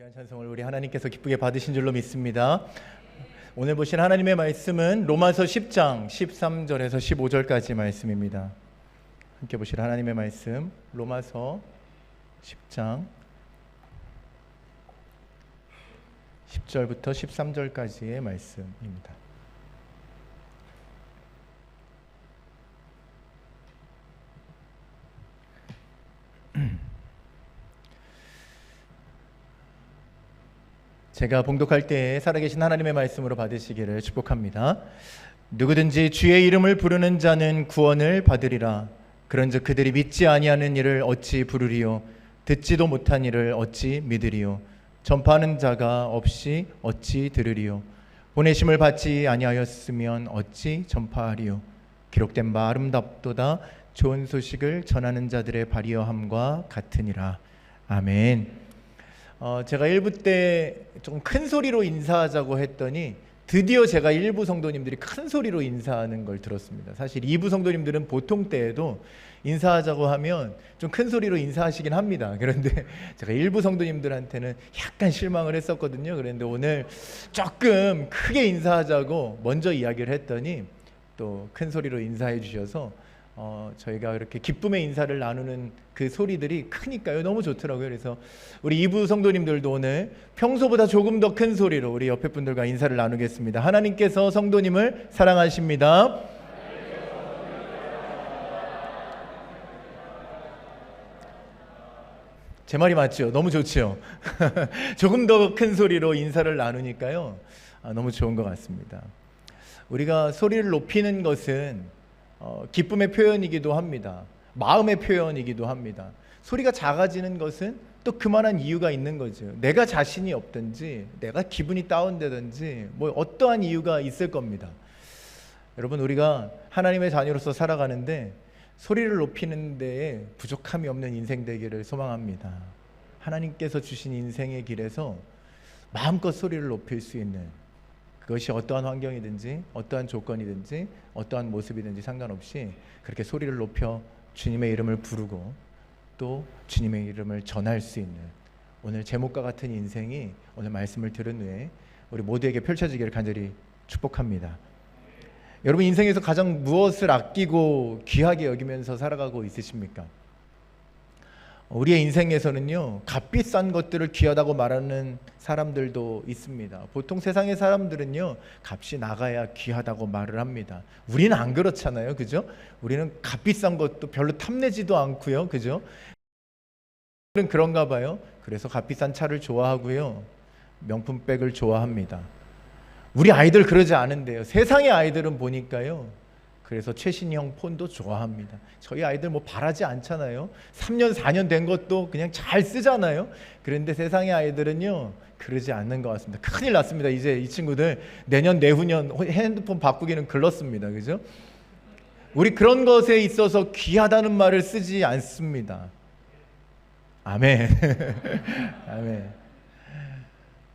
귀한 찬송을 우리 하나님께서 기쁘게 받으신 줄로 믿습니다. 오늘 보신 하나님의 말씀은 로마서 10장 13절에서 15절까지 말씀입니다. 함께 보실 하나님의 말씀 로마서 10장 10절부터 13절까지의 말씀입니다. 제가 봉독할 때에 살아계신 하나님의 말씀으로 받으시기를 축복합니다. 누구든지 주의 이름을 부르는 자는 구원을 받으리라. 그런즉 그들이 믿지 아니하는 이를 어찌 부르리요? 듣지도 못한 이를 어찌 믿으리요? 전파하는 자가 없이 어찌 들으리요? 보내심을 받지 아니하였으면 어찌 전파하리요? 기록된 바 아름답도다. 좋은 소식을 전하는 자들의 발이어함과 같으니라. 아멘. 제가 1부 때 좀 큰 소리로 인사하자고 했더니 드디어 제가 일부 성도님들이 큰 소리로 인사하는 걸 들었습니다. 사실 2부 성도님들은 보통 때에도 인사하자고 하면 좀 큰 소리로 인사하시긴 합니다. 그런데 제가 일부 성도님들한테는 약간 실망을 했었거든요. 그런데 오늘 조금 크게 인사하자고 먼저 이야기를 했더니 또 큰 소리로 인사해 주셔서 저희가 이렇게 기쁨의 인사를 나누는 그 소리들이 크니까요. 너무 좋더라고요. 그래서 우리 2부 성도님들도 오늘 평소보다 조금 더 큰 소리로 우리 옆에 분들과 인사를 나누겠습니다. 하나님께서 성도님을 사랑하십니다. 제 말이 맞죠? 너무 좋죠? 조금 더 큰 소리로 인사를 나누니까요. 너무 좋은 것 같습니다. 우리가 소리를 높이는 것은 기쁨의 표현이기도 합니다. 마음의 표현이기도 합니다. 소리가 작아지는 것은 또 그만한 이유가 있는 거죠. 내가 자신이 없든지 내가 기분이 다운되든지 뭐 어떠한 이유가 있을 겁니다. 여러분, 우리가 하나님의 자녀로서 살아가는데 소리를 높이는 데에 부족함이 없는 인생 되기를 소망합니다. 하나님께서 주신 인생의 길에서 마음껏 소리를 높일 수 있는, 그것이 어떠한 환경이든지 어떠한 조건이든지 어떠한 모습이든지 상관없이 그렇게 소리를 높여 주님의 이름을 부르고 또 주님의 이름을 전할 수 있는 오늘 제목과 같은 인생이 오늘 말씀을 들은 후에 우리 모두에게 펼쳐지기를 간절히 축복합니다. 여러분, 인생에서 가장 무엇을 아끼고 귀하게 여기면서 살아가고 있으십니까? 우리의 인생에서는요, 값비싼 것들을 귀하다고 말하는 사람들도 있습니다. 보통 세상의 사람들은요, 값이 나가야 귀하다고 말을 합니다. 우리는 안 그렇잖아요, 그죠? 우리는 값비싼 것도 별로 탐내지도 않고요, 그죠? 우리는 그런가 봐요. 그래서 값비싼 차를 좋아하고요, 명품백을 좋아합니다. 우리 아이들 그러지 않은데요. 세상의 아이들은 보니까요, 그래서 최신형 폰도 좋아합니다. 저희 아이들 뭐 바라지 않잖아요. 3년 4년 된 것도 그냥 잘 쓰잖아요. 그런데 세상의 아이들은요, 그러지 않는 것 같습니다. 큰일 났습니다. 이제 이 친구들 내년 내후년 핸드폰 바꾸기는 글렀습니다. 그죠? 우리 그런 것에 있어서 귀하다는 말을 쓰지 않습니다. 아멘. 아멘.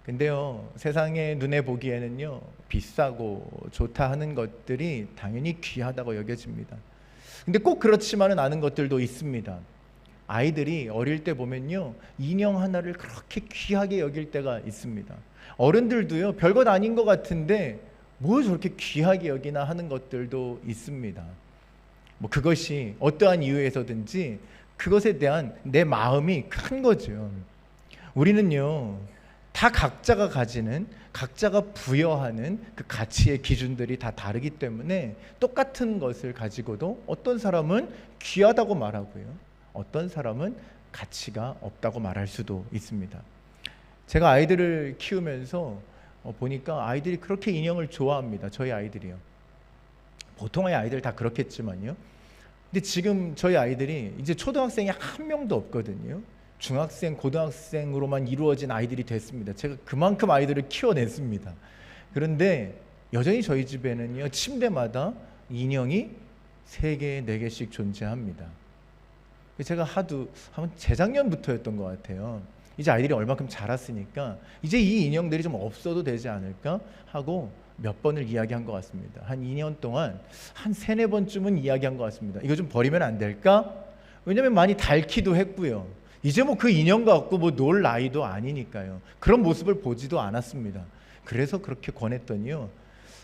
근데요, 세상의 눈에 보기에는요, 비싸고 좋다 하는 것들이 당연히 귀하다고 여겨집니다. 근데 꼭 그렇지만은 않은 것들도 있습니다. 아이들이 어릴 때 보면요, 인형 하나를 그렇게 귀하게 여길 때가 있습니다. 어른들도요, 별것 아닌 것 같은데 뭘 저렇게 귀하게 여기나 하는 것들도 있습니다. 뭐 그것이 어떠한 이유에서든지 그것에 대한 내 마음이 큰 거죠. 우리는요, 다 각자가 가지는, 각자가 부여하는 그 가치의 기준들이 다 다르기 때문에 똑같은 것을 가지고도 어떤 사람은 귀하다고 말하고요, 어떤 사람은 가치가 없다고 말할 수도 있습니다. 제가 아이들을 키우면서 보니까 아이들이 그렇게 인형을 좋아합니다. 저희 아이들이요. 보통의 아이들 다 그렇겠지만요. 근데 지금 저희 아이들이 이제 초등학생이 한 명도 없거든요. 중학생, 고등학생으로만 이루어진 아이들이 됐습니다. 제가 그만큼 아이들을 키워냈습니다. 그런데 여전히 저희 집에는요, 침대마다 인형이 3개, 4개씩 존재합니다. 제가 한 재작년부터였던 것 같아요. 이제 아이들이 얼마큼 자랐으니까 이제 이 인형들이 좀 없어도 되지 않을까 하고 몇 번을 이야기한 것 같습니다. 한 2년 동안 한 3-4번쯤은 이야기한 것 같습니다. 이거 좀 버리면 안 될까? 왜냐면 많이 닳기도 했고요. 이제 뭐 그 인형 갖고 뭐 놀 나이도 아니니까요. 그런 모습을 보지도 않았습니다. 그래서 그렇게 권했더니요,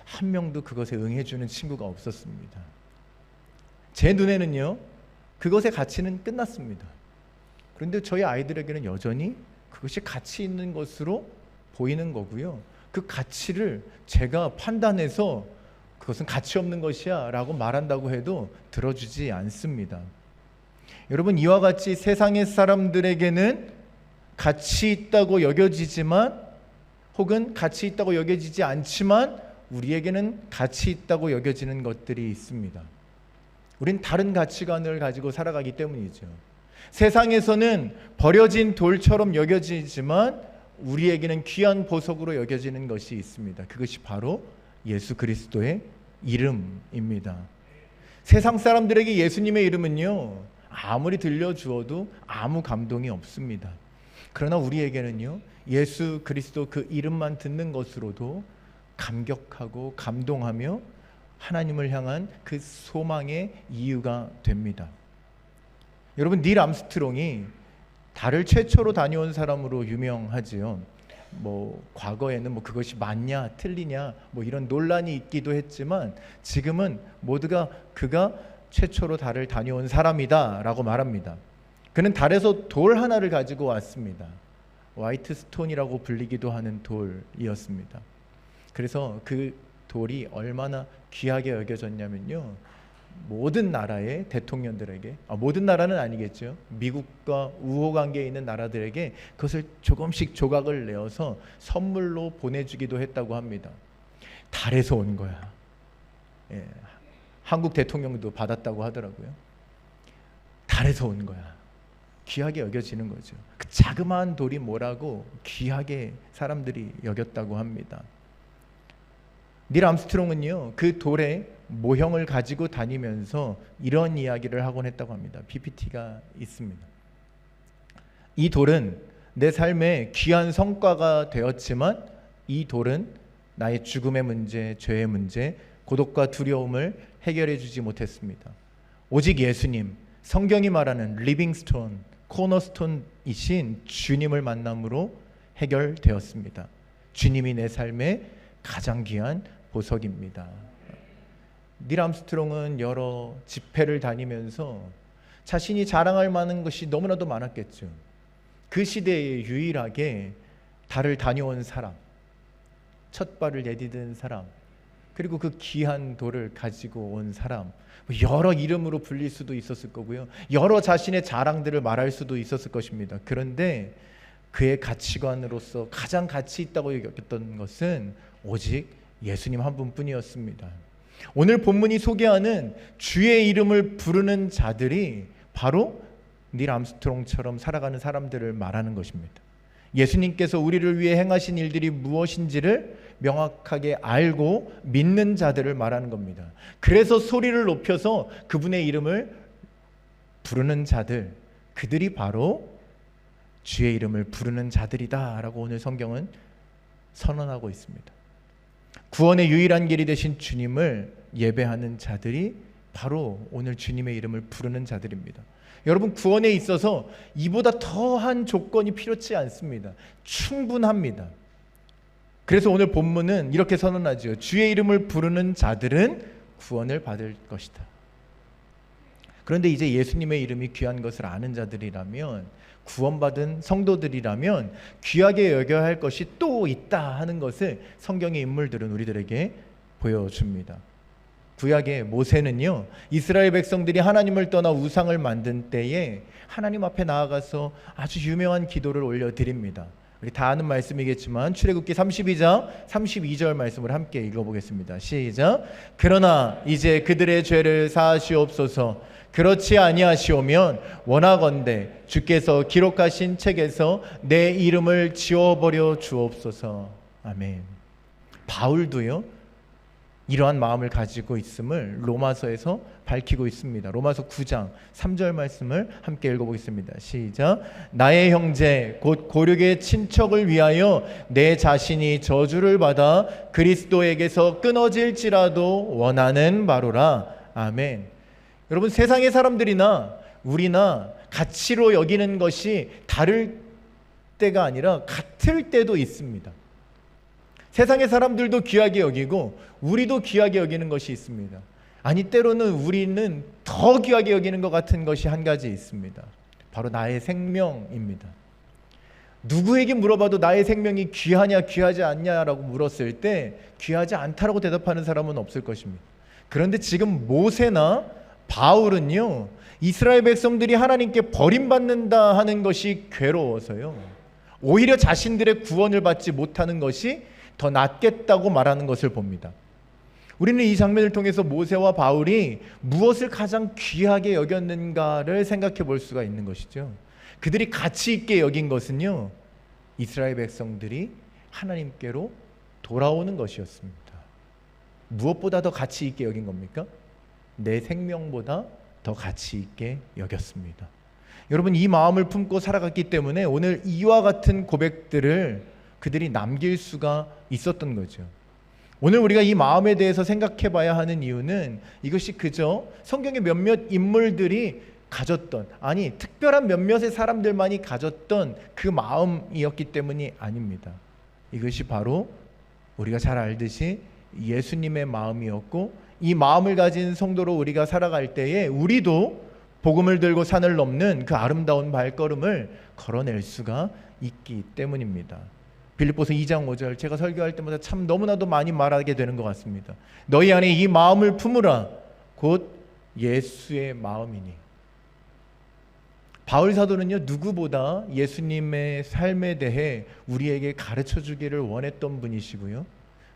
한 명도 그것에 응해주는 친구가 없었습니다. 제 눈에는요, 그것의 가치는 끝났습니다. 그런데 저희 아이들에게는 여전히 그것이 가치 있는 것으로 보이는 거고요. 그 가치를 제가 판단해서 그것은 가치 없는 것이야 라고 말한다고 해도 들어주지 않습니다. 여러분, 이와 같이 세상의 사람들에게는 가치 있다고 여겨지지만, 혹은 가치 있다고 여겨지지 않지만 우리에게는 가치 있다고 여겨지는 것들이 있습니다. 우린 다른 가치관을 가지고 살아가기 때문이죠. 세상에서는 버려진 돌처럼 여겨지지만 우리에게는 귀한 보석으로 여겨지는 것이 있습니다. 그것이 바로 예수 그리스도의 이름입니다. 세상 사람들에게 예수님의 이름은요, 아무리 들려주어도 아무 감동이 없습니다. 그러나 우리에게는요, 예수 그리스도 그 이름만 듣는 것으로도 감격하고 감동하며 하나님을 향한 그 소망의 이유가 됩니다. 여러분, 닐 암스트롱이 달을 최초로 다녀온 사람으로 유명하지요. 과거에는 그것이 맞냐 틀리냐 이런 논란이 있기도 했지만, 지금은 모두가 그가 최초로 달을 다녀온 사람이다라고 말합니다. 그는 달에서 돌 하나를 가지고 왔습니다. 화이트 스톤이라고 불리기도 하는 돌이었습니다. 그래서 그 돌이 얼마나 귀하게 여겨졌냐면요, 모든 나라의 대통령들에게, 모든 나라는 아니겠죠, 미국과 우호관계에 있는 나라들에게 그것을 조금씩 조각을 내어서 선물로 보내주기도 했다고 합니다. 달에서 온 거야. 한국 대통령도 받았다고 하더라고요. 달에서 온 거야. 귀하게 여겨지는 거죠. 그 자그마한 돌이 뭐라고 귀하게 사람들이 여겼다고 합니다. 닐 암스트롱은요, 그 돌의 모형을 가지고 다니면서 이런 이야기를 하곤 했다고 합니다. PPT가 있습니다. 이 돌은 내 삶의 귀한 성과가 되었지만, 이 돌은 나의 죽음의 문제, 죄의 문제, 고독과 두려움을 해결해 주지 못했습니다. 오직 예수님, 성경이 말하는 리빙스톤, 코너스톤이신 주님을 만남으로 해결되었습니다. 주님이 내 삶의 가장 귀한 보석입니다. 닐 암스트롱은 여러 집회를 다니면서 자신이 자랑할 만한 것이 너무나도 많았겠죠. 그 시대에 유일하게 달을 다녀온 사람, 첫 발을 내디딘 사람, 그리고 그 귀한 돌을 가지고 온 사람, 여러 이름으로 불릴 수도 있었을 거고요, 여러 자신의 자랑들을 말할 수도 있었을 것입니다. 그런데 그의 가치관으로서 가장 가치 있다고 여겼던 것은 오직 예수님 한 분뿐이었습니다. 오늘 본문이 소개하는 주의 이름을 부르는 자들이 바로 닐 암스트롱처럼 살아가는 사람들을 말하는 것입니다. 예수님께서 우리를 위해 행하신 일들이 무엇인지를 명확하게 알고 믿는 자들을 말하는 겁니다. 그래서 소리를 높여서 그분의 이름을 부르는 자들, 그들이 바로 주의 이름을 부르는 자들이다라고 오늘 성경은 선언하고 있습니다. 구원의 유일한 길이 되신 주님을 예배하는 자들이 바로 오늘 주님의 이름을 부르는 자들입니다. 여러분, 구원에 있어서 이보다 더한 조건이 필요치 않습니다. 충분합니다. 그래서 오늘 본문은 이렇게 선언하죠. 주의 이름을 부르는 자들은 구원을 받을 것이다. 그런데 이제 예수님의 이름이 귀한 것을 아는 자들이라면, 구원받은 성도들이라면 귀하게 여겨야 할 것이 또 있다 하는 것을 성경의 인물들은 우리들에게 보여줍니다. 구약의 모세는요, 이스라엘 백성들이 하나님을 떠나 우상을 만든 때에 하나님 앞에 나아가서 아주 유명한 기도를 올려드립니다. 우리 다 아는 말씀이겠지만 출애굽기 32장 32절 말씀을 함께 읽어보겠습니다. 시작. 그러나 이제 그들의 죄를 사하시옵소서. 그렇지 아니하시오면 원하건대 주께서 기록하신 책에서 내 이름을 지워버려 주옵소서. 아멘. 바울도요, 이러한 마음을 가지고 있음을 로마서에서 밝히고 있습니다. 로마서 9장 3절 말씀을 함께 읽어보겠습니다. 시작. 나의 형제 곧 고륙의 친척을 위하여 내 자신이 저주를 받아 그리스도에게서 끊어질지라도 원하는 바로라. 아멘. 여러분, 세상의 사람들이나 우리나 가치로 여기는 것이 다를 때가 아니라 같을 때도 있습니다. 세상의 사람들도 귀하게 여기고 우리도 귀하게 여기는 것이 있습니다. 아니, 때로는 우리는 더 귀하게 여기는 것 같은 것이 한 가지 있습니다. 바로 나의 생명입니다. 누구에게 물어봐도 나의 생명이 귀하냐 귀하지 않냐라고 물었을 때 귀하지 않다라고 대답하는 사람은 없을 것입니다. 그런데 지금 모세나 바울은요, 이스라엘 백성들이 하나님께 버림받는다 하는 것이 괴로워서요, 오히려 자신들의 구원을 받지 못하는 것이 더 낫겠다고 말하는 것을 봅니다. 우리는 이 장면을 통해서 모세와 바울이 무엇을 가장 귀하게 여겼는가를 생각해 볼 수가 있는 것이죠. 그들이 가치 있게 여긴 것은요, 이스라엘 백성들이 하나님께로 돌아오는 것이었습니다. 무엇보다 더 가치 있게 여긴 겁니까? 내 생명보다 더 가치 있게 여겼습니다. 여러분, 이 마음을 품고 살아갔기 때문에 오늘 이와 같은 고백들을 그들이 남길 수가 있었던 거죠. 오늘 우리가 이 마음에 대해서 생각해 봐야 하는 이유는 이것이 그저 성경의 몇몇 인물들이 가졌던, 아니 특별한 몇몇의 사람들만이 가졌던 그 마음이었기 때문이 아닙니다. 이것이 바로 우리가 잘 알듯이 예수님의 마음이었고, 이 마음을 가진 성도로 우리가 살아갈 때에 우리도 복음을 들고 산을 넘는 그 아름다운 발걸음을 걸어낼 수가 있기 때문입니다. 빌립보서 2장 5절, 제가 설교할 때마다 참 너무나도 많이 말하게 되는 것 같습니다. 너희 안에 이 마음을 품으라, 곧 예수의 마음이니. 바울 사도는요, 누구보다 예수님의 삶에 대해 우리에게 가르쳐 주기를 원했던 분이시고요,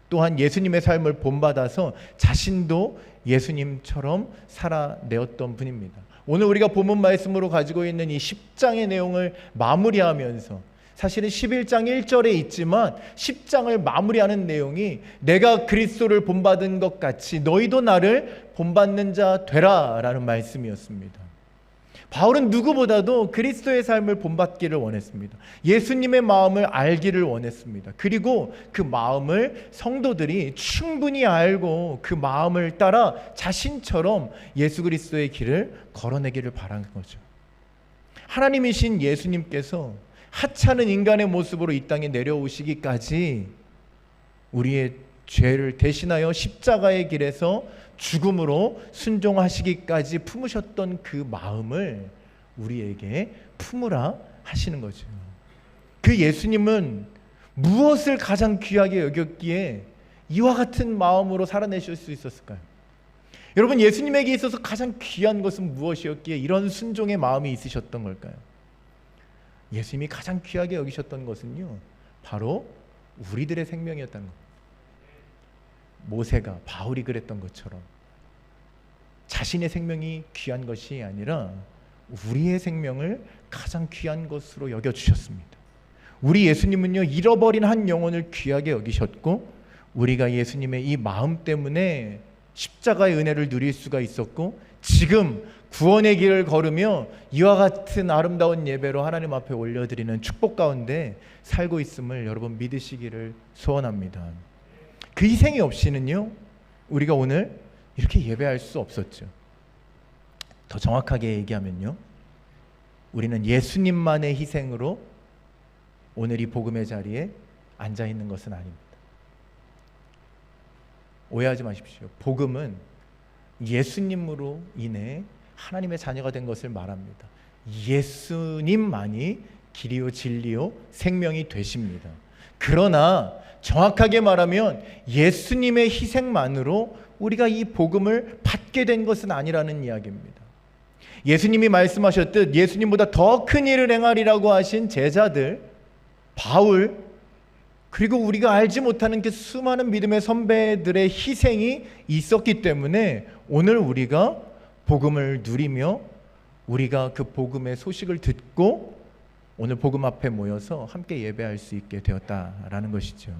또한 예수님의 삶을 본받아서 자신도 예수님처럼 살아내었던 분입니다. 오늘 우리가 본문 말씀으로 가지고 있는 이 10장의 내용을 마무리하면서, 사실은 11장 1절에 있지만 10장을 마무리하는 내용이 내가 그리스도를 본받은 것 같이 너희도 나를 본받는 자 되라 라는 말씀이었습니다. 바울은 누구보다도 그리스도의 삶을 본받기를 원했습니다. 예수님의 마음을 알기를 원했습니다. 그리고 그 마음을 성도들이 충분히 알고 그 마음을 따라 자신처럼 예수 그리스도의 길을 걸어내기를 바라는 거죠. 하나님이신 예수님께서 하찮은 인간의 모습으로 이 땅에 내려오시기까지 우리의 죄를 대신하여 십자가의 길에서 죽음으로 순종하시기까지 품으셨던 그 마음을 우리에게 품으라 하시는 거죠. 그 예수님은 무엇을 가장 귀하게 여겼기에 이와 같은 마음으로 살아내실 수 있었을까요? 여러분, 예수님에게 있어서 가장 귀한 것은 무엇이었기에 이런 순종의 마음이 있으셨던 걸까요? 예수님이 가장 귀하게 여기셨던 것은요, 바로 우리들의 생명이었다는 것. 모세가, 바울이 그랬던 것처럼 자신의 생명이 귀한 것이 아니라 우리의 생명을 가장 귀한 것으로 여겨주셨습니다. 우리 예수님은요, 잃어버린 한 영혼을 귀하게 여기셨고, 우리가 예수님의 이 마음 때문에 십자가의 은혜를 누릴 수가 있었고, 지금 구원의 길을 걸으며 이와 같은 아름다운 예배로 하나님 앞에 올려드리는 축복 가운데 살고 있음을 여러분 믿으시기를 소원합니다. 그 희생이 없이는요, 우리가 오늘 이렇게 예배할 수 없었죠. 더 정확하게 얘기하면요, 우리는 예수님만의 희생으로 오늘 이 복음의 자리에 앉아 있는 것은 아닙니다. 오해하지 마십시오. 복음은 예수님으로 인해 하나님의 자녀가 된 것을 말합니다. 예수님만이 길이요 진리요 생명이 되십니다. 그러나 정확하게 말하면 예수님의 희생만으로 우리가 이 복음을 받게 된 것은 아니라는 이야기입니다. 예수님이 말씀하셨듯 예수님보다 더 큰 일을 행하리라고 하신 제자들, 바울, 그리고 우리가 알지 못하는 그 수많은 믿음의 선배들의 희생이 있었기 때문에 오늘 우리가 복음을 누리며 우리가 그 복음의 소식을 듣고 오늘 복음 앞에 모여서 함께 예배할 수 있게 되었다라는 것이죠.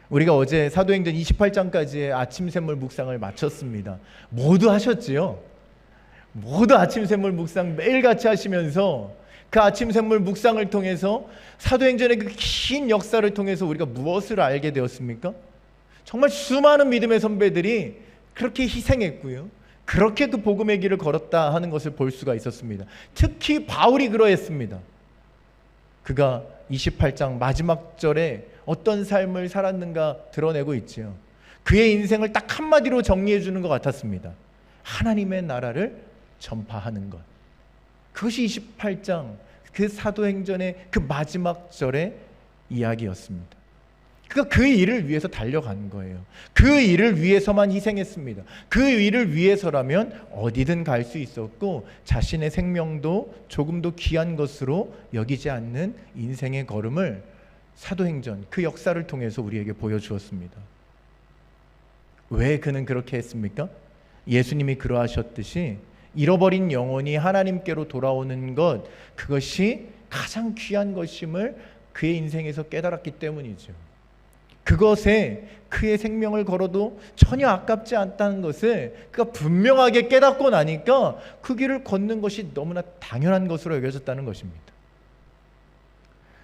우리가 어제 사도행전 28장까지의 아침샘물 묵상을 마쳤습니다. 모두 하셨지요? 모두 아침샘물 묵상 매일같이 하시면서 그 아침샘물 묵상을 통해서 사도행전의 그 긴 역사를 통해서 우리가 무엇을 알게 되었습니까? 정말 수많은 믿음의 선배들이 그렇게 희생했고요, 그렇게 그 복음의 길을 걸었다 하는 것을 볼 수가 있었습니다. 특히 바울이 그러했습니다. 그가 28장 마지막 절에 어떤 삶을 살았는가 드러내고 있지요. 그의 인생을 딱 한마디로 정리해 주는 것 같았습니다. 하나님의 나라를 전파하는 것. 그것이 28장 그 사도행전의 그 마지막 절의 이야기였습니다. 그러니까 그 일을 위해서 달려간 거예요. 그 일을 위해서만 희생했습니다. 그 일을 위해서라면 어디든 갈 수 있었고 자신의 생명도 조금도 귀한 것으로 여기지 않는 인생의 걸음을 사도행전 그 역사를 통해서 우리에게 보여주었습니다. 왜 그는 그렇게 했습니까? 예수님이 그러하셨듯이 잃어버린 영혼이 하나님께로 돌아오는 것, 그것이 가장 귀한 것임을 그의 인생에서 깨달았기 때문이죠. 그것에 그의 생명을 걸어도 전혀 아깝지 않다는 것을 그가 분명하게 깨닫고 나니까 그 길을 걷는 것이 너무나 당연한 것으로 여겨졌다는 것입니다.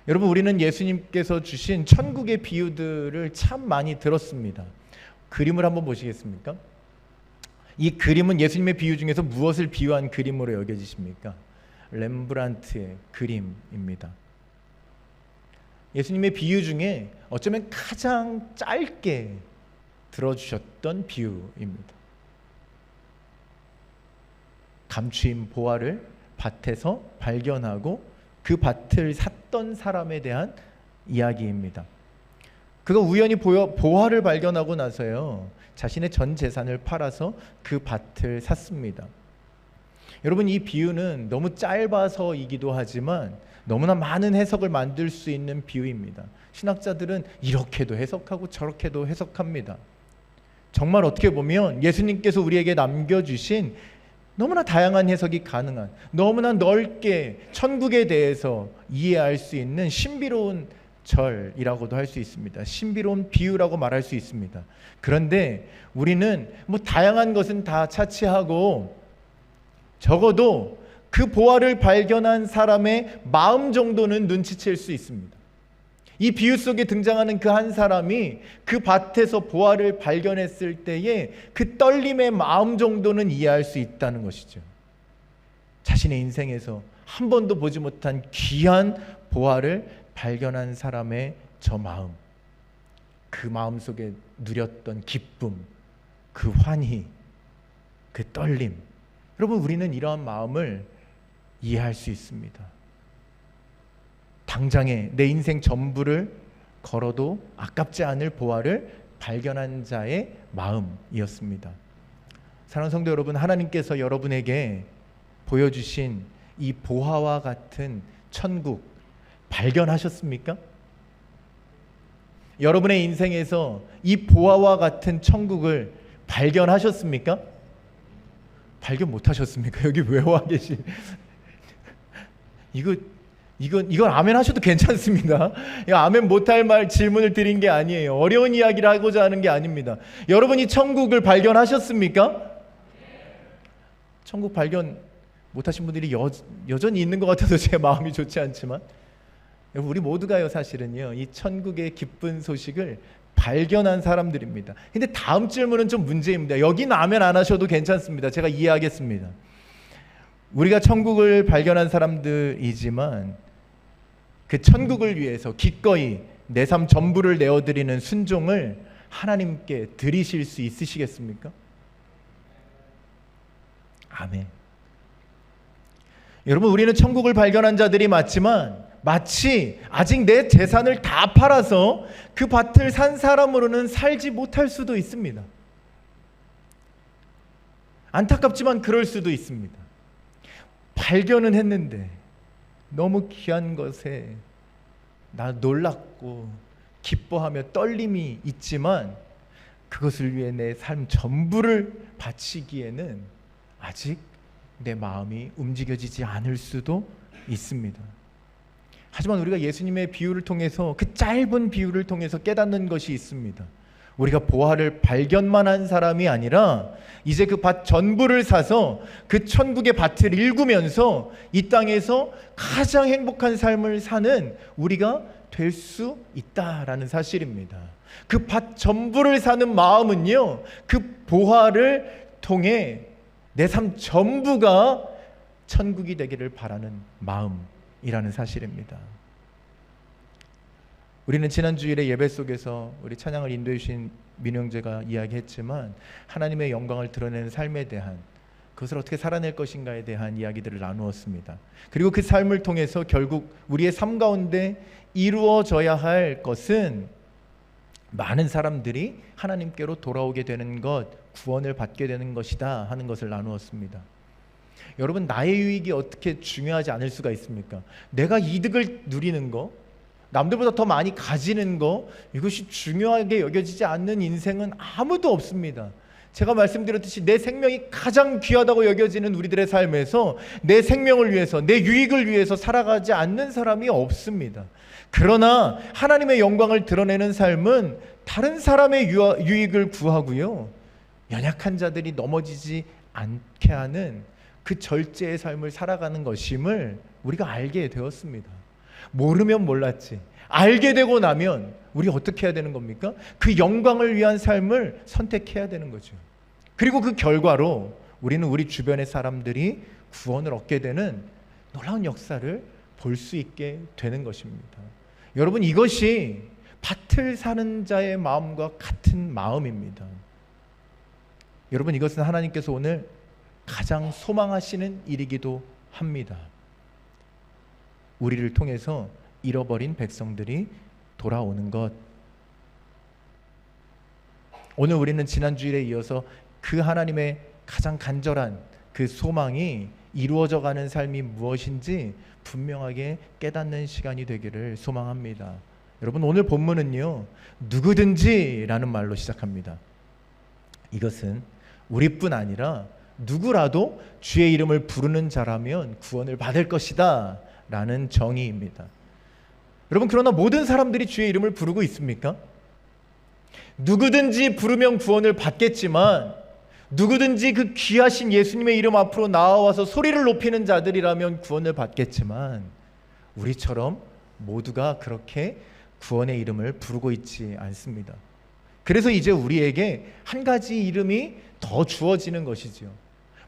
여러분, 우리는 예수님께서 주신 천국의 비유들을 참 많이 들었습니다. 그림을 한번 보시겠습니까? 이 그림은 예수님의 비유 중에서 무엇을 비유한 그림으로 여겨지십니까? 렘브란트의 그림입니다. 예수님의 비유 중에 어쩌면 가장 짧게 들어주셨던 비유입니다. 감추인 보화를 밭에서 발견하고 그 밭을 샀던 사람에 대한 이야기입니다. 그가 우연히 보화를 발견하고 나서요, 자신의 전 재산을 팔아서 그 밭을 샀습니다. 여러분, 이 비유는 너무 짧아서이기도 하지만 너무나 많은 해석을 만들 수 있는 비유입니다. 신학자들은 이렇게도 해석하고 저렇게도 해석합니다. 정말 어떻게 보면 예수님께서 우리에게 남겨주신 너무나 다양한 해석이 가능한, 너무나 넓게 천국에 대해서 이해할 수 있는 신비로운 절이라고도 할 수 있습니다. 신비로운 비유라고 말할 수 있습니다. 그런데 우리는 다양한 것은 다 차치하고 적어도 그 보화를 발견한 사람의 마음 정도는 눈치챌 수 있습니다. 이 비유 속에 등장하는 그 한 사람이 그 밭에서 보화를 발견했을 때의 그 떨림의 마음 정도는 이해할 수 있다는 것이죠. 자신의 인생에서 한 번도 보지 못한 귀한 보화를 발견한 사람의 저 마음, 그 마음 속에 누렸던 기쁨, 그 환희, 그 떨림, 여러분, 우리는 이러한 마음을 이해할 수 있습니다. 당장에 내 인생 전부를 걸어도 아깝지 않을 보화를 발견한 자의 마음이었습니다. 사랑하는 성도 여러분, 하나님께서 여러분에게 보여주신 이 보화와 같은 천국 발견하셨습니까? 여러분의 인생에서 이 보화와 같은 천국을 발견하셨습니까? 발견 못하셨습니까? 여기 왜 와 계시? 이건 아멘 하셔도 괜찮습니다. 아멘 못할 말 질문을 드린 게 아니에요. 어려운 이야기를 하고자 하는 게 아닙니다. 여러분이 천국을 발견하셨습니까? 천국 발견 못하신 분들이 여전히 있는 것 같아서 제 마음이 좋지 않지만, 여러분, 우리 모두가요, 사실은요, 이 천국의 기쁜 소식을 발견한 사람들입니다. 근데 다음 질문은 좀 문제입니다. 여기는 아멘 안 하셔도 괜찮습니다. 제가 이해하겠습니다. 우리가 천국을 발견한 사람들이지만 그 천국을 위해서 기꺼이 내 삶 전부를 내어드리는 순종을 하나님께 드리실 수 있으시겠습니까? 아멘. 여러분, 우리는 천국을 발견한 자들이 맞지만 마치 아직 내 재산을 다 팔아서 그 밭을 산 사람으로는 살지 못할 수도 있습니다. 안타깝지만 그럴 수도 있습니다. 발견은 했는데 너무 귀한 것에 나 놀랐고 기뻐하며 떨림이 있지만 그것을 위해 내 삶 전부를 바치기에는 아직 내 마음이 움직여지지 않을 수도 있습니다. 하지만 우리가 예수님의 비유를 통해서, 그 짧은 비유를 통해서 깨닫는 것이 있습니다. 우리가 보화를 발견만 한 사람이 아니라 이제 그 밭 전부를 사서 그 천국의 밭을 일구면서 이 땅에서 가장 행복한 삶을 사는 우리가 될 수 있다라는 사실입니다. 그 밭 전부를 사는 마음은요, 그 보화를 통해 내 삶 전부가 천국이 되기를 바라는 마음이라는 사실입니다. 우리는 지난 주일에 예배 속에서 우리 찬양을 인도해 주신 민우 형제가 이야기했지만 하나님의 영광을 드러내는 삶에 대한 그것을 어떻게 살아낼 것인가에 대한 이야기들을 나누었습니다. 그리고 그 삶을 통해서 결국 우리의 삶 가운데 이루어져야 할 것은 많은 사람들이 하나님께로 돌아오게 되는 것, 구원을 받게 되는 것이다 하는 것을 나누었습니다. 여러분, 나의 유익이 어떻게 중요하지 않을 수가 있습니까? 내가 이득을 누리는 거, 남들보다 더 많이 가지는 거, 이것이 중요하게 여겨지지 않는 인생은 아무도 없습니다. 제가 말씀드렸듯이 내 생명이 가장 귀하다고 여겨지는 우리들의 삶에서 내 생명을 위해서, 내 유익을 위해서 살아가지 않는 사람이 없습니다. 그러나 하나님의 영광을 드러내는 삶은 다른 사람의 유익을 구하고요, 연약한 자들이 넘어지지 않게 하는 그 절제의 삶을 살아가는 것임을 우리가 알게 되었습니다. 모르면 몰랐지, 알게 되고 나면 우리 어떻게 해야 되는 겁니까? 그 영광을 위한 삶을 선택해야 되는 거죠. 그리고 그 결과로 우리는 우리 주변의 사람들이 구원을 얻게 되는 놀라운 역사를 볼 수 있게 되는 것입니다. 여러분, 이것이 밭을 사는 자의 마음과 같은 마음입니다. 여러분, 이것은 하나님께서 오늘 가장 소망하시는 일이기도 합니다. 우리를 통해서 잃어버린 백성들이 돌아오는 것. 오늘 우리는 지난 주일에 이어서 그 하나님의 가장 간절한 그 소망이 이루어져 가는 삶이 무엇인지 분명하게 깨닫는 시간이 되기를 소망합니다. 여러분, 오늘 본문은요, 누구든지라는 말로 시작합니다. 이것은 우리뿐 아니라 누구라도 주의 이름을 부르는 자라면 구원을 받을 것이다 라는 정의입니다. 여러분, 그러나 모든 사람들이 주의 이름을 부르고 있습니까? 누구든지 부르면 구원을 받겠지만, 누구든지 그 귀하신 예수님의 이름 앞으로 나와서 소리를 높이는 자들이라면 구원을 받겠지만, 우리처럼 모두가 그렇게 구원의 이름을 부르고 있지 않습니다. 그래서 이제 우리에게 한 가지 이름이 더 주어지는 것이죠.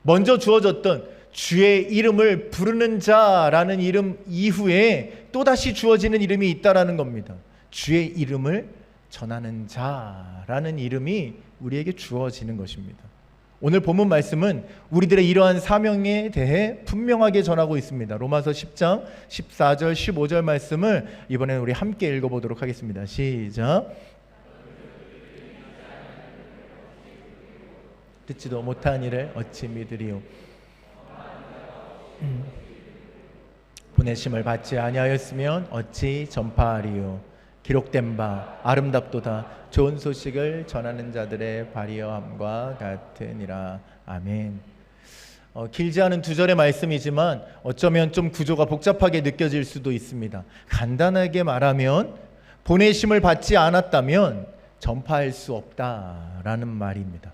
먼저 주어졌던 주의 이름을 부르는 자라는 이름 이후에 또다시 주어지는 이름이 있다라는 겁니다. 주의 이름을 전하는 자라는 이름이 우리에게 주어지는 것입니다. 오늘 본문 말씀은 우리들의 이러한 사명에 대해 분명하게 전하고 있습니다. 로마서 10장 14절 15절 말씀을 이번에는 우리 함께 읽어보도록 하겠습니다. 시작. 듣지도 못한 일을 어찌 믿으리요. 보내심을 받지 아니하였으면 어찌 전파하리요. 기록된 바 아름답도다 좋은 소식을 전하는 자들의 발이여함과 같으니라. 아멘. 길지 않은 두 절의 말씀이지만 어쩌면 좀 구조가 복잡하게 느껴질 수도 있습니다. 간단하게 말하면 보내심을 받지 않았다면 전파할 수 없다라는 말입니다.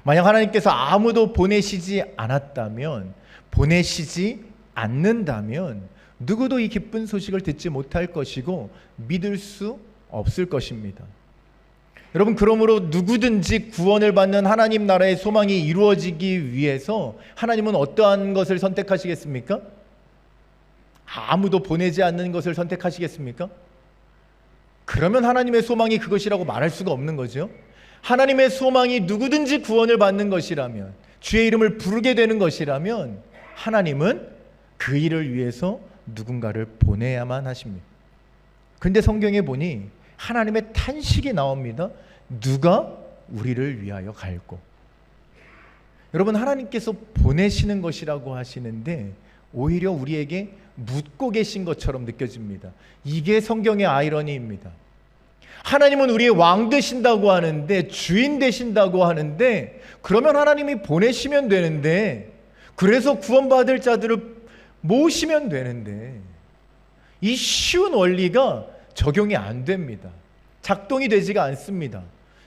만약 하나님께서 아무도 보내시지 않았다면, 보내시지 않는다면 누구도 이 기쁜 소식을 듣지 못할 것이고 믿을 수 없을 것입니다. 여러분, 그러므로 누구든지 구원을 받는 하나님 나라의 소망이 이루어지기 위해서 하나님은 어떠한 것을 선택하시겠습니까? 아무도 보내지 않는 것을 선택하시겠습니까? 그러면 하나님의 소망이 그것이라고 말할 수가 없는 거죠. 하나님의 소망이 누구든지 구원을 받는 것이라면, 주의 이름을 부르게 되는 것이라면 하나님은 그 일을 위해서 누군가를 보내야만 하십니다. 근데 성경에 보니 하나님의 탄식이 나옵니다. 누가 우리를 위하여 갈꼬. 여러분, 하나님께서 보내시는 것이라고 하시는데 오히려 우리에게 묻고 계신 것처럼 느껴집니다. 이게 성경의 아이러니입니다. 하나님은 우리의 왕 되신다고 하는데, 주인 되신다고 하는데, 그러면 하나님이 보내시면 되는데, 그래서 구원받을 자들을 모시면 되는데, 이 쉬운 원리가 적용이 안 됩니다. 작동이 되지가 않습니다.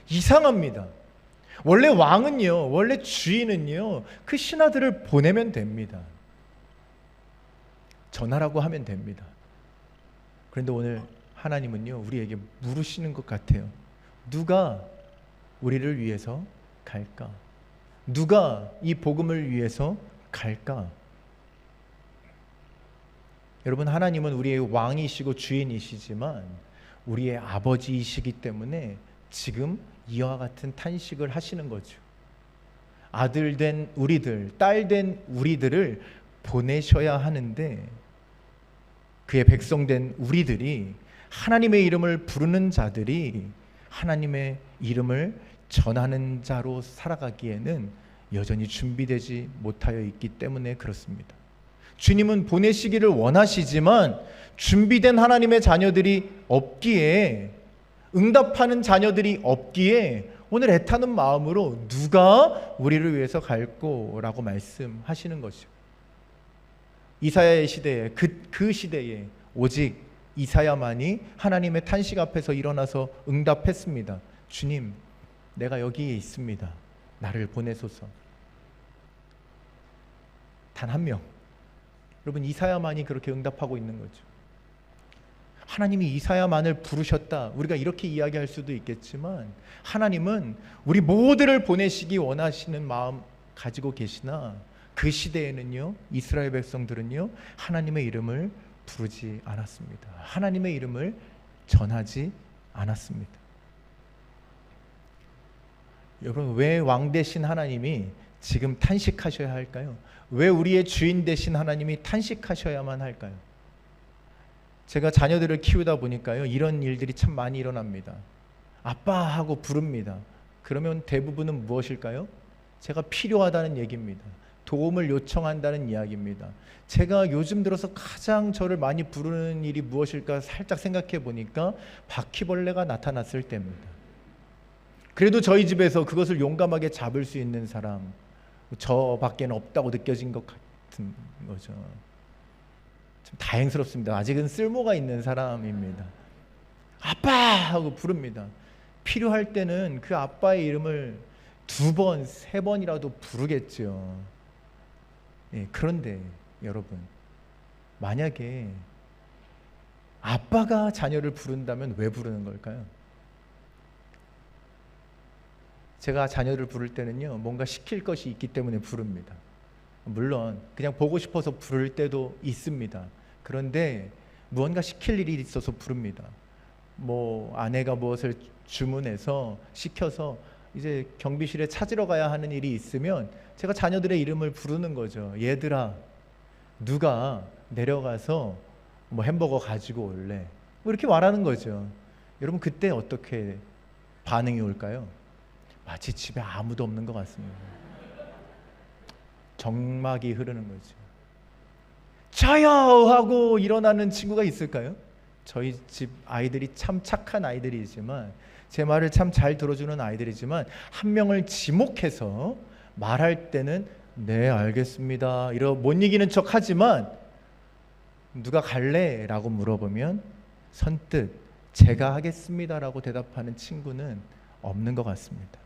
이상합니다. 원래 왕은요, 원래 주인은요, 그 신하들을 보내면 됩니다. 전하라고 하면 됩니다. 그런데 오늘 하나님은요, 우리에게 물으시는 것 같아요. 누가 우리를 위해서 갈까? 누가 이 복음을 위해서 갈까? 여러분, 하나님은 우리의 왕이시고 주인이시지만 우리의 아버지이시기 때문에 지금 이와 같은 탄식을 하시는 거죠. 아들 된 우리들, 딸 된 우리들을 보내셔야 하는데, 그의 백성 된 우리들이, 하나님의 이름을 부르는 자들이 하나님의 이름을 전하는 자로 살아가기에는 여전히 준비되지 못하여 있기 때문에 그렇습니다. 주님은 보내시기를 원하시지만 준비된 하나님의 자녀들이 없기에, 응답하는 자녀들이 없기에 오늘 애타는 마음으로 누가 우리를 위해서 갈꼬라고 말씀하시는 것이죠. 이사야의 시대에, 그 시대에 오직 이사야만이 하나님의 탄식 앞에서 일어나서 응답했습니다. 주님, 내가 여기에 있습니다. 나를 보내소서. 단 한 명. 여러분, 이사야만이 그렇게 응답하고 있는 거죠. 하나님이 이사야만을 부르셨다, 우리가 이렇게 이야기할 수도 있겠지만, 하나님은 우리 모두를 보내시기 원하시는 마음 가지고 계시나, 그 시대에는요, 이스라엘 백성들은요, 하나님의 이름을 부르지 않았습니다. 하나님의 이름을 전하지 않았습니다. 여러분, 왜 왕 되신 하나님이 지금 탄식하셔야 할까요? 왜 우리의 주인 되신 하나님이 탄식하셔야만 할까요? 제가 자녀들을 키우다 보니까요, 이런 일들이 참 많이 일어납니다. 아빠 하고 부릅니다. 그러면 대부분은 무엇일까요? 제가 필요하다는 얘기입니다. 도움을 요청한다는 이야기입니다. 제가 요즘 들어서 가장 저를 많이 부르는 일이 무엇일까 살짝 생각해 보니까 바퀴벌레가 나타났을 때입니다. 그래도 저희 집에서 그것을 용감하게 잡을 수 있는 사람, 저밖에는 없다고 느껴진 것 같은 거죠. 참 다행스럽습니다. 아직은 쓸모가 있는 사람입니다. 아빠 하고 부릅니다. 필요할 때는 그 아빠의 이름을 2번, 3번이라도 부르겠죠. 예, 그런데 여러분, 만약에 아빠가 자녀를 부른다면 왜 부르는 걸까요? 제가 자녀를 부를 때는요, 뭔가 시킬 것이 있기 때문에 부릅니다. 물론 그냥 보고 싶어서 부를 때도 있습니다. 그런데 무언가 시킬 일이 있어서 부릅니다. 뭐 아내가 무엇을 주문해서 시켜서 이제 경비실에 찾으러 가야 하는 일이 있으면 제가 자녀들의 이름을 부르는 거죠. 얘들아, 누가 내려가서 뭐 햄버거 가지고 올래? 뭐 이렇게 말하는 거죠. 여러분, 그때 어떻게 반응이 올까요? 마치 집에 아무도 없는 것 같습니다. 정막이 흐르는 거죠. 저요! 하고 일어나는 친구가 있을까요? 저희 집 아이들이 참 착한 아이들이지만, 제 말을 참 잘 들어주는 아이들이지만, 한 명을 지목해서 말할 때는 네, 알겠습니다, 이러 못 이기는 척 하지만, 누가 갈래? 라고 물어보면 선뜻 제가 하겠습니다 라고 대답하는 친구는 없는 것 같습니다.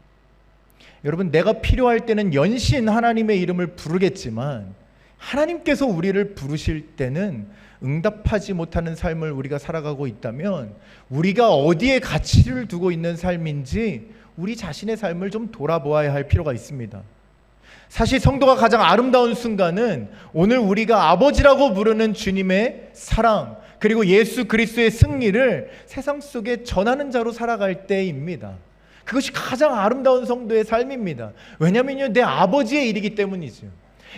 여러분, 내가 필요할 때는 연신 하나님의 이름을 부르겠지만, 하나님께서 우리를 부르실 때는 응답하지 못하는 삶을 우리가 살아가고 있다면, 우리가 어디에 가치를 두고 있는 삶인지 우리 자신의 삶을 좀 돌아보아야 할 필요가 있습니다. 사실 성도가 가장 아름다운 순간은 오늘 우리가 아버지라고 부르는 주님의 사랑, 그리고 예수 그리스도의 승리를 세상 속에 전하는 자로 살아갈 때입니다. 그것이 가장 아름다운 성도의 삶입니다. 왜냐하면요, 내 아버지의 일이기 때문이죠.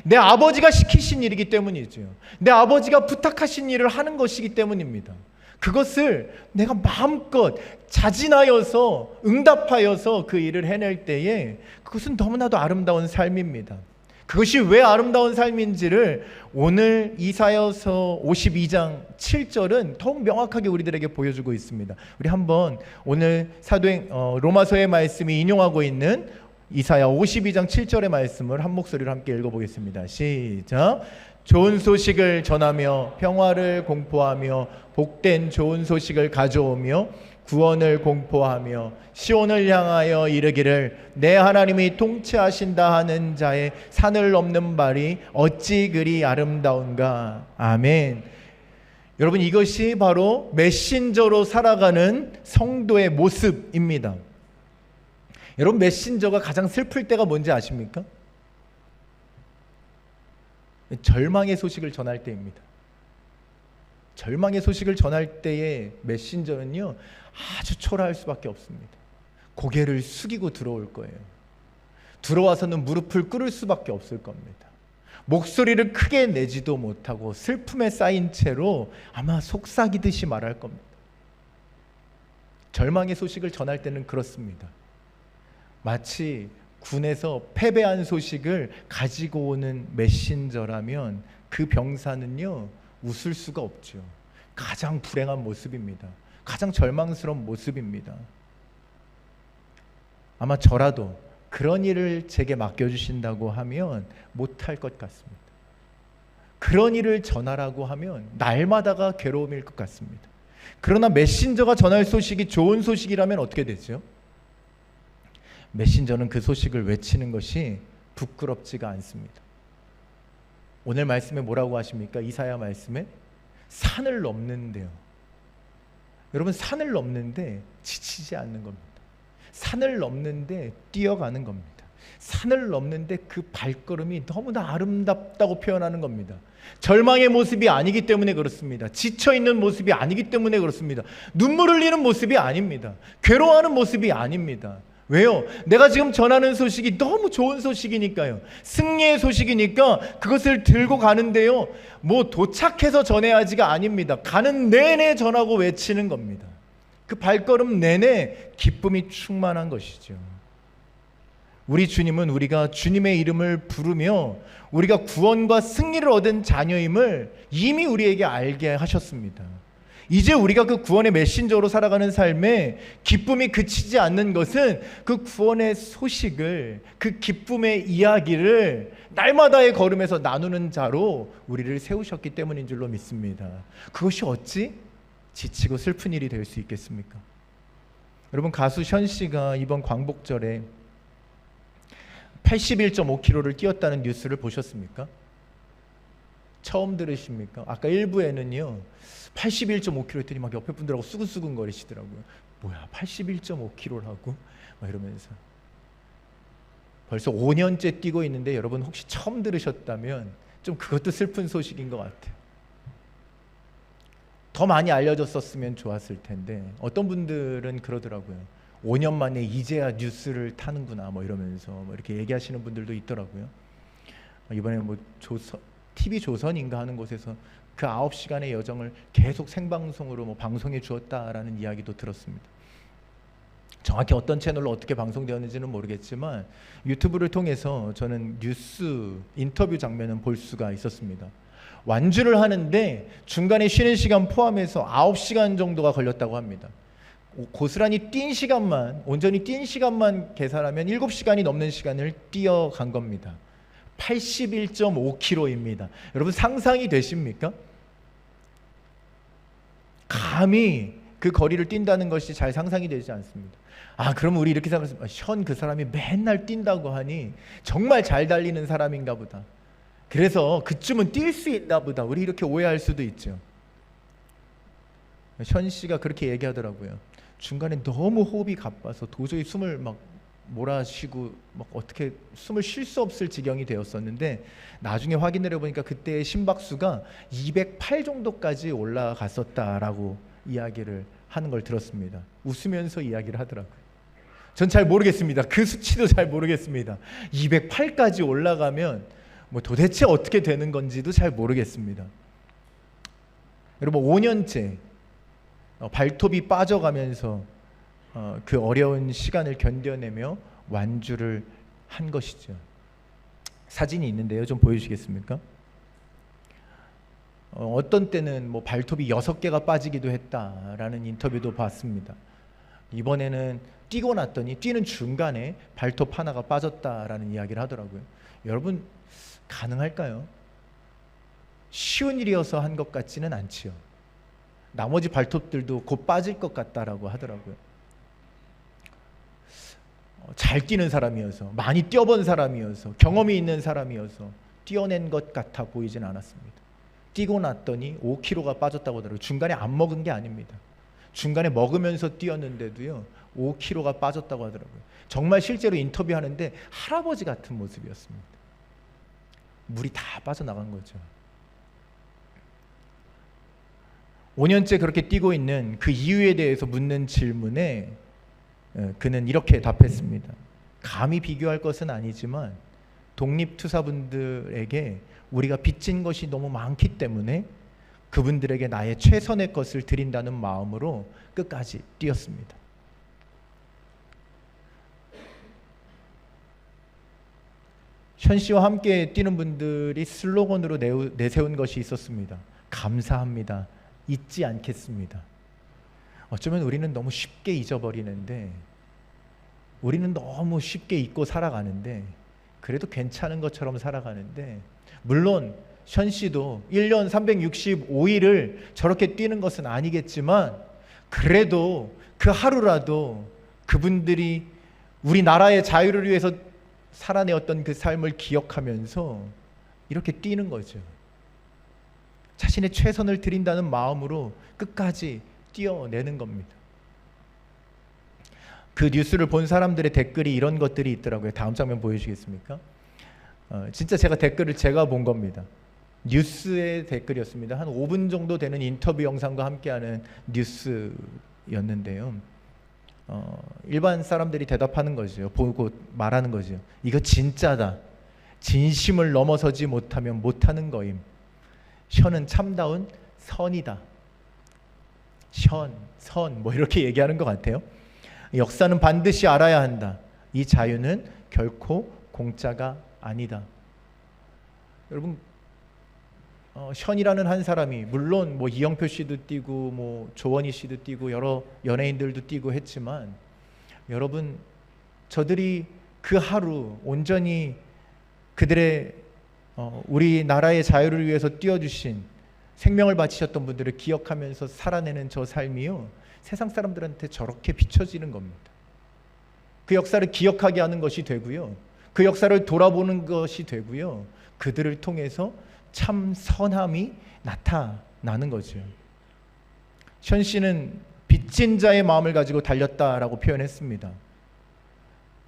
내 아버지가 시키신 일이기 때문이죠. 내 아버지가 부탁하신 일을 하는 것이기 때문입니다. 그것을 내가 마음껏 자진하여서 응답하여서 그 일을 해낼 때에 그것은 너무나도 아름다운 삶입니다. 그것이 왜 아름다운 삶인지를 오늘 이사야서 52장 7절은 더욱 명확하게 우리들에게 보여주고 있습니다. 우리 한번 오늘 로마서의 말씀이 인용하고 있는 이사야 52장 7절의 말씀을 한 목소리로 함께 읽어보겠습니다. 시작. 좋은 소식을 전하며 평화를 공포하며 복된 좋은 소식을 가져오며 구원을 공포하며 시온을 향하여 이르기를 내 하나님이 통치하신다 하는 자의 산을 넘는 발이 어찌 그리 아름다운가. 아멘. 여러분, 이것이 바로 메신저로 살아가는 성도의 모습입니다. 여러분, 메신저가 가장 슬플 때가 뭔지 아십니까? 절망의 소식을 전할 때입니다. 절망의 소식을 전할 때의 메신저는요, 아주 초라할 수밖에 없습니다. 고개를 숙이고 들어올 거예요. 들어와서는 무릎을 꿇을 수밖에 없을 겁니다. 목소리를 크게 내지도 못하고 슬픔에 쌓인 채로 아마 속삭이듯이 말할 겁니다. 절망의 소식을 전할 때는 그렇습니다. 마치 군에서 패배한 소식을 가지고 오는 메신저라면 그 병사는요, 웃을 수가 없죠. 가장 불행한 모습입니다. 가장 절망스러운 모습입니다. 아마 저라도 그런 일을 제게 맡겨주신다고 하면 못할 것 같습니다. 그런 일을 전하라고 하면 날마다가 괴로움일 것 같습니다. 그러나 메신저가 전할 소식이 좋은 소식이라면 어떻게 되죠? 메신저는 그 소식을 외치는 것이 부끄럽지가 않습니다. 오늘 말씀에 뭐라고 하십니까? 이사야 말씀에 산을 넘는데요. 여러분, 산을 넘는데 지치지 않는 겁니다. 산을 넘는데 뛰어가는 겁니다. 산을 넘는데 그 발걸음이 너무나 아름답다고 표현하는 겁니다. 절망의 모습이 아니기 때문에 그렇습니다. 지쳐있는 모습이 아니기 때문에 그렇습니다. 눈물 흘리는 모습이 아닙니다. 괴로워하는 모습이 아닙니다. 왜요? 내가 지금 전하는 소식이 너무 좋은 소식이니까요. 승리의 소식이니까 그것을 들고 가는데요, 뭐 도착해서 전해야지가 아닙니다. 가는 내내 전하고 외치는 겁니다. 그 발걸음 내내 기쁨이 충만한 것이죠. 우리 주님은 우리가 주님의 이름을 부르며 우리가 구원과 승리를 얻은 자녀임을 이미 우리에게 알게 하셨습니다. 이제 우리가 그 구원의 메신저로 살아가는 삶에 기쁨이 그치지 않는 것은 그 구원의 소식을, 그 기쁨의 이야기를 날마다의 걸음에서 나누는 자로 우리를 세우셨기 때문인 줄로 믿습니다. 그것이 어찌 지치고 슬픈 일이 될 수 있겠습니까? 여러분, 가수 션 씨가 이번 광복절에 81.5km를 뛰었다는 뉴스를 보셨습니까? 처음 들으십니까? 아까 1부에는요 81.5km 했더니 막 옆에 분들하고 수근수근 거리시더라고요. 뭐야, 81.5km라고? 막 이러면서. 벌써 5년째 뛰고 있는데 여러분 혹시 처음 들으셨다면 좀 그것도 슬픈 소식인 것 같아요. 더 많이 알려졌었으면 좋았을 텐데 어떤 분들은 그러더라고요. 5년 만에 이제야 뉴스를 타는구나 뭐 이러면서 뭐 이렇게 얘기하시는 분들도 있더라고요. 이번에 뭐 TV 조선인가 하는 곳에서 그 9시간의 여정을 계속 생방송으로 뭐 방송해 주었다라는 이야기도 들었습니다. 정확히 어떤 채널로 어떻게 방송되었는지는 모르겠지만 유튜브를 통해서 저는 뉴스 인터뷰 장면은 볼 수가 있었습니다. 완주를 하는데 중간에 쉬는 시간 포함해서 9시간 정도가 걸렸다고 합니다. 고스란히 뛴 시간만, 온전히 뛴 시간만 계산하면 7시간이 넘는 시간을 뛰어간 겁니다. 81.5km입니다. 여러분 상상이 되십니까? 감히 그 거리를 뛴다는 것이 잘 상상이 되지 않습니다. 아, 그럼 우리 이렇게 생각했습니다. 션 그 사람이 맨날 뛴다고 하니 정말 잘 달리는 사람인가 보다. 그래서 그쯤은 뛸 수 있나 보다. 우리 이렇게 오해할 수도 있죠. 션 씨가 그렇게 얘기하더라고요. 중간에 너무 호흡이 가빠서 도저히 숨을 막 몰아쉬고 막 어떻게 숨을 쉴 수 없을 지경이 되었었는데 나중에 확인을 해보니까 그때의 심박수가 208 정도까지 올라갔었다라고 이야기를 하는 걸 들었습니다. 웃으면서 이야기를 하더라고요. 전 잘 모르겠습니다. 그 수치도 잘 모르겠습니다. 208까지 올라가면 뭐 도대체 어떻게 되는 건지도 잘 모르겠습니다. 여러분 5년째 발톱이 빠져가면서 그 어려운 시간을 견뎌내며 완주를 한 것이죠. 사진이 있는데요, 좀 보여주시겠습니까? 어떤 때는 뭐 발톱이 6개가 빠지기도 했다라는 인터뷰도 봤습니다. 이번에는 뛰고 났더니 뛰는 중간에 발톱 하나가 빠졌다라는 이야기를 하더라고요. 여러분 가능할까요? 쉬운 일이어서 한 것 같지는 않지요. 나머지 발톱들도 곧 빠질 것 같다라고 하더라고요. 잘 뛰는 사람이어서, 많이 뛰어본 사람이어서, 경험이 있는 사람이어서 뛰어낸 것 같아 보이진 않았습니다. 뛰고 났더니 5kg가 빠졌다고 하더라고요. 중간에 안 먹은 게 아닙니다. 중간에 먹으면서 뛰었는데도요 5kg가 빠졌다고 하더라고요. 정말 실제로 인터뷰하는데 할아버지 같은 모습이었습니다. 물이 다 빠져나간 거죠. 5년째 그렇게 뛰고 있는 그 이유에 대해서 묻는 질문에 그는 이렇게 답했습니다. 감히 비교할 것은 아니지만 독립투사분들에게 우리가 빚진 것이 너무 많기 때문에 그분들에게 나의 최선의 것을 드린다는 마음으로 끝까지 뛰었습니다. 현 씨와 함께 뛰는 분들이 슬로건으로 내세운 것이 있었습니다. 감사합니다. 잊지 않겠습니다. 어쩌면 우리는 너무 쉽게 잊어버리는데, 우리는 너무 쉽게 잊고 살아가는데, 그래도 괜찮은 것처럼 살아가는데, 물론 현 씨도 1년 365일을 저렇게 뛰는 것은 아니겠지만 그래도 그 하루라도 그분들이 우리나라의 자유를 위해서 살아내었던 그 삶을 기억하면서 이렇게 뛰는 거죠. 자신의 최선을 드린다는 마음으로 끝까지 뛰어내는 겁니다. 그 뉴스를 본 사람들의 댓글이 이런 것들이 있더라고요. 다음 장면 보여주시겠습니까? 진짜 제가 본 겁니다. 뉴스의 댓글이었습니다. 한 5분 정도 되는 인터뷰 영상과 함께하는 뉴스였는데요. 일반 사람들이 대답하는 거죠. 보고 말하는 거죠. 이거 진짜다. 진심을 넘어서지 못하면 못하는 거임. 션은 참다운 선이다. 선 뭐 이렇게 얘기하는 것 같아요. 역사는 반드시 알아야 한다. 이 자유는 결코 공짜가 아니다. 여러분, 션이라는 한 사람이 물론 뭐 이영표 씨도 뛰고 뭐 조원희 씨도 뛰고 여러 연예인들도 뛰고 했지만, 여러분, 저들이 그 하루 온전히 그들의 우리나라의 자유를 위해서 뛰어주신, 생명을 바치셨던 분들을 기억하면서 살아내는 저 삶이요, 세상 사람들한테 저렇게 비춰지는 겁니다. 그 역사를 기억하게 하는 것이 되고요, 그 역사를 돌아보는 것이 되고요, 그들을 통해서 참 선함이 나타나는 거죠. 션 씨는 빚진 자의 마음을 가지고 달렸다라고 표현했습니다.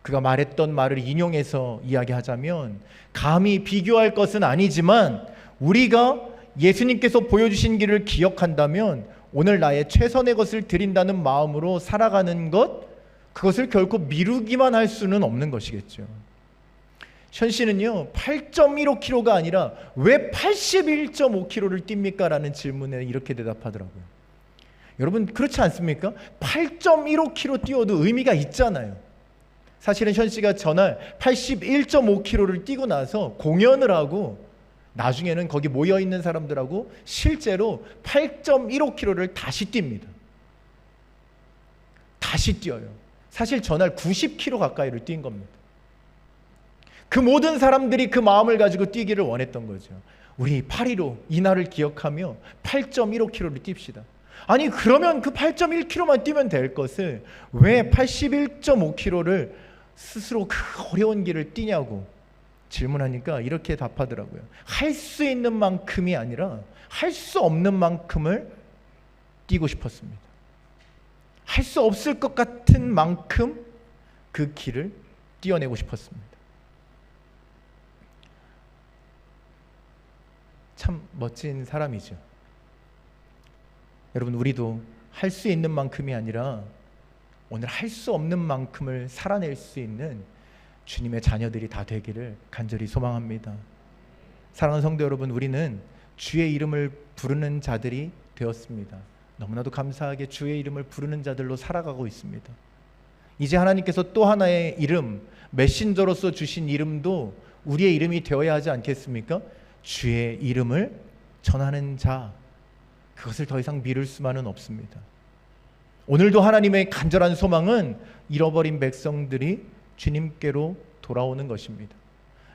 그가 말했던 말을 인용해서 이야기하자면, 감히 비교할 것은 아니지만 우리가 예수님께서 보여주신 길을 기억한다면 오늘 나의 최선의 것을 드린다는 마음으로 살아가는 것, 그것을 결코 미루기만 할 수는 없는 것이겠죠. 션 씨는요, 8.15km가 아니라 왜 81.5km를 뜁니까? 라는 질문에 이렇게 대답하더라고요. 여러분, 그렇지 않습니까? 8.15km 뛰어도 의미가 있잖아요. 사실은 션 씨가 전날 81.5km를 뛰고 나서 공연을 하고 나중에는 거기 모여있는 사람들하고 실제로 8.15km를 다시 뜁니다. 다시 뛰어요. 사실 전날 90km 가까이를 뛴 겁니다. 그 모든 사람들이 그 마음을 가지고 뛰기를 원했던 거죠. 우리 8.15 이날을 기억하며 8.15km를 뜁시다. 아니, 그러면 그 8.1km만 뛰면 될 것을 왜 81.5km를 스스로 그 어려운 길을 뛰냐고 질문하니까 이렇게 답하더라고요. 할 수 있는 만큼이 아니라 할 수 없는 만큼을 뛰고 싶었습니다. 할 수 없을 것 같은 만큼 그 길을 뛰어내고 싶었습니다. 참 멋진 사람이죠. 여러분, 우리도 할 수 있는 만큼이 아니라 오늘 할 수 없는 만큼을 살아낼 수 있는 주님의 자녀들이 다 되기를 간절히 소망합니다. 사랑하는 성도 여러분, 우리는 주의 이름을 부르는 자들이 되었습니다. 너무나도 감사하게 주의 이름을 부르는 자들로 살아가고 있습니다. 이제 하나님께서 또 하나의 이름, 메신저로서 주신 이름도 우리의 이름이 되어야 하지 않겠습니까? 주의 이름을 전하는 자, 그것을 더 이상 미룰 수만은 없습니다. 오늘도 하나님의 간절한 소망은 잃어버린 백성들이 주님께로 돌아오는 것입니다.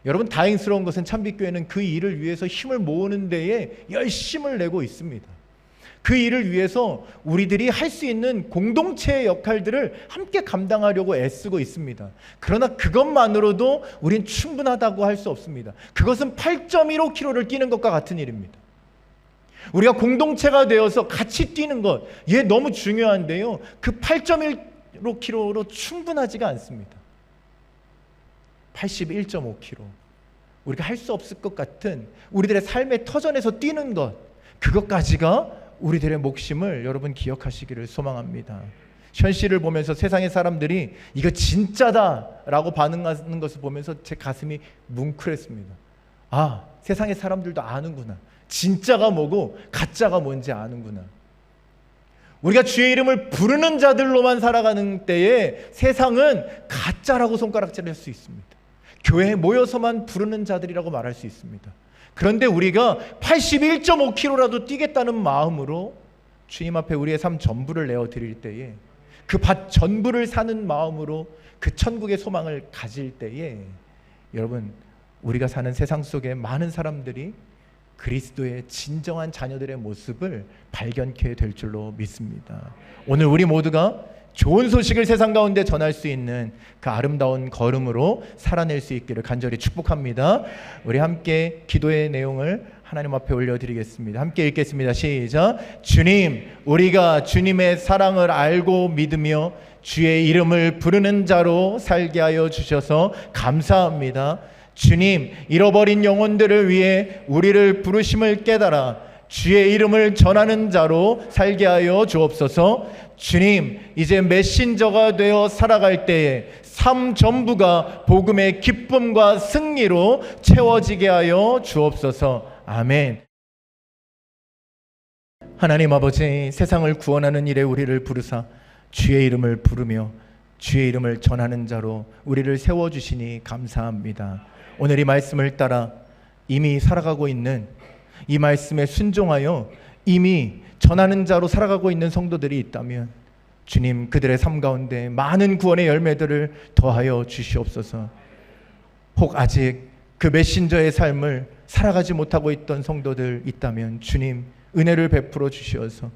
여러분, 다행스러운 것은 참빛교회는 그 일을 위해서 힘을 모으는 데에 열심을 내고 있습니다. 그 일을 위해서 우리들이 할 수 있는 공동체의 역할들을 함께 감당하려고 애쓰고 있습니다. 그러나 그것만으로도 우린 충분하다고 할 수 없습니다. 그것은 8.15km를 뛰는 것과 같은 일입니다. 우리가 공동체가 되어서 같이 뛰는 것, 얘 너무 중요한데요, 그 8.15km로 충분하지가 않습니다. 81.5km, 우리가 할 수 없을 것 같은 우리들의 삶의 터전에서 뛰는 것, 그것까지가 우리들의 몫임을 여러분 기억하시기를 소망합니다. 현실을 보면서 세상의 사람들이 이거 진짜다라고 반응하는 것을 보면서 제 가슴이 뭉클했습니다. 아, 세상의 사람들도 아는구나. 진짜가 뭐고 가짜가 뭔지 아는구나. 우리가 주의 이름을 부르는 자들로만 살아가는 때에 세상은 가짜라고 손가락질을 할 수 있습니다. 교회에 모여서만 부르는 자들이라고 말할 수 있습니다. 그런데 우리가 81.5km라도 뛰겠다는 마음으로 주님 앞에 우리의 삶 전부를 내어드릴 때에, 그 밭 전부를 사는 마음으로 그 천국의 소망을 가질 때에, 여러분, 우리가 사는 세상 속에 많은 사람들이 그리스도의 진정한 자녀들의 모습을 발견케 될 줄로 믿습니다. 오늘 우리 모두가 좋은 소식을 세상 가운데 전할 수 있는 그 아름다운 걸음으로 살아낼 수 있기를 간절히 축복합니다. 우리 함께 기도의 내용을 하나님 앞에 올려드리겠습니다. 함께 읽겠습니다. 시작. 주님, 우리가 주님의 사랑을 알고 믿으며 주의 이름을 부르는 자로 살게 하여 주셔서 감사합니다. 주님, 잃어버린 영혼들을 위해 우리를 부르심을 깨달아 주의 이름을 전하는 자로 살게 하여 주옵소서. 주님, 이제 메신저가 되어 살아갈 때에 삶 전부가 복음의 기쁨과 승리로 채워지게 하여 주옵소서. 아멘. 하나님 아버지, 세상을 구원하는 일에 우리를 부르사 주의 이름을 부르며 주의 이름을 전하는 자로 우리를 세워주시니 감사합니다. 오늘 이 말씀을 따라 이미 살아가고 있는, 이 말씀에 순종하여 이미 전하는 자로 살아가고 있는 성도들이 있다면 주님, 그들의 삶 가운데 많은 구원의 열매들을 더하여 주시옵소서. 혹 아직 그 메신저의 삶을 살아가지 못하고 있던 성도들 있다면 주님, 은혜를 베풀어 주시어서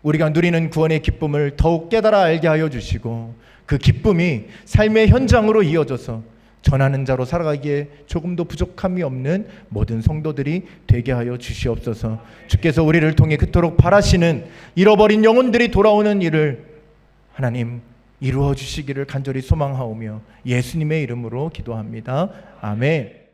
우리가 누리는 구원의 기쁨을 더욱 깨달아 알게 하여 주시고, 그 기쁨이 삶의 현장으로 이어져서 전하는 자로 살아가기에 조금도 부족함이 없는 모든 성도들이 되게 하여 주시옵소서. 주께서 우리를 통해 그토록 바라시는 잃어버린 영혼들이 돌아오는 일을 하나님 이루어 주시기를 간절히 소망하오며 예수님의 이름으로 기도합니다. 아멘.